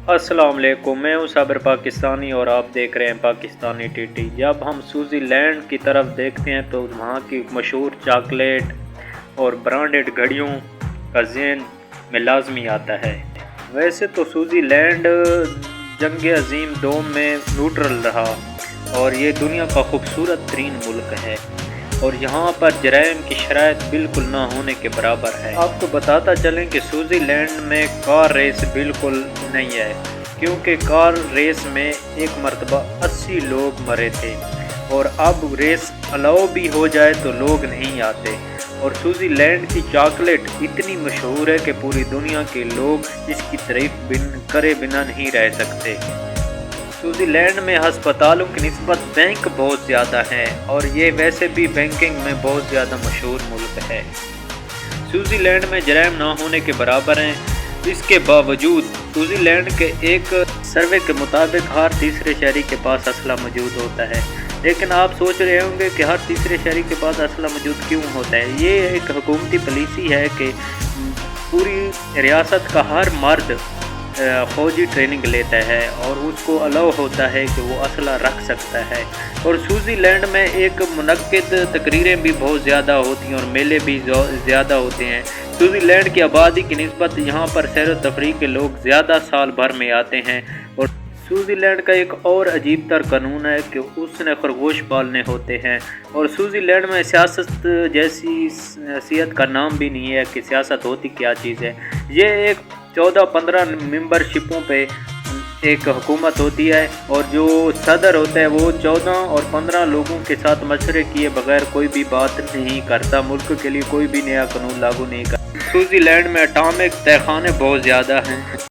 अस्सलाम वालेकुम, मैं हूं साबिर पाकिस्तानी और आप देख रहे हैं पाकिस्तानी टीटी। जब हम स्विट्ज़रलैंड की तरफ देखते हैं तो वहाँ की मशहूर चॉकलेट और ब्रांडेड घड़ियों का ज़हन में लाजमी आता है। वैसे तो स्विट्ज़रलैंड जंग अज़ीम दोम में न्यूट्रल रहा और ये दुनिया का खूबसूरत तरीन मुल्क है और यहाँ पर जराइम की शराइत बिल्कुल ना होने के बराबर है। आपको बताता चलें कि स्विट्ज़रलैंड में कार रेस बिल्कुल नहीं है, क्योंकि कार रेस में एक मरतबा 80 लोग मरे थे और अब रेस अलाउ भी हो जाए तो लोग नहीं आते। और स्विट्ज़रलैंड की चॉकलेट इतनी मशहूर है कि पूरी दुनिया के लोग इसकी तारीफ करे बिना नहीं रह सकते। स्विट्ज़रलैंड में हस्पतालों की निस्बत बैंक बहुत ज़्यादा हैं और ये वैसे भी बैंकिंग में बहुत ज़्यादा मशहूर मुल्क है। स्विट्ज़रलैंड में जराइम ना होने के बराबर हैं। इसके बावजूद स्विट्ज़रलैंड के एक सर्वे के मुताबिक हर तीसरे शहरी के पास असला मौजूद होता है। लेकिन आप सोच रहे होंगे कि हर तीसरे शहरी के पास असला मौजूद क्यों होता है। ये एक हुकूमती पॉलिसी है कि पूरी रियासत का हर मर्द फ़ौजी ट्रेनिंग लेता है और उसको अलाउ होता है कि वो असला रख सकता है। और स्विट्ज़रलैंड में एक मुनक्किद तकरीरें भी बहुत ज़्यादा होती हैं और मेले भी ज़्यादा होते हैं। स्विट्ज़रलैंड की आबादी की निस्बत यहाँ पर सैर व तफरीह के लोग ज़्यादा साल भर में आते हैं। और स्विट्ज़रलैंड का एक और अजीब तर कानून है कि उसने खरगोश पालने होते हैं। और स्विट्ज़रलैंड में सियासत जैसी सियासत का नाम भी नहीं है कि सियासत होती क्या चीज़ है। ये एक 14-15 मेंबरशिपों पे एक हुकूमत होती है और जो सदर होता है वो 14 और 15 लोगों के साथ मशवरे किए बगैर कोई भी बात नहीं करता, मुल्क के लिए कोई भी नया कानून लागू नहीं करता। स्विट्ज़रलैंड में एटॉमिक तहखाने बहुत ज़्यादा हैं।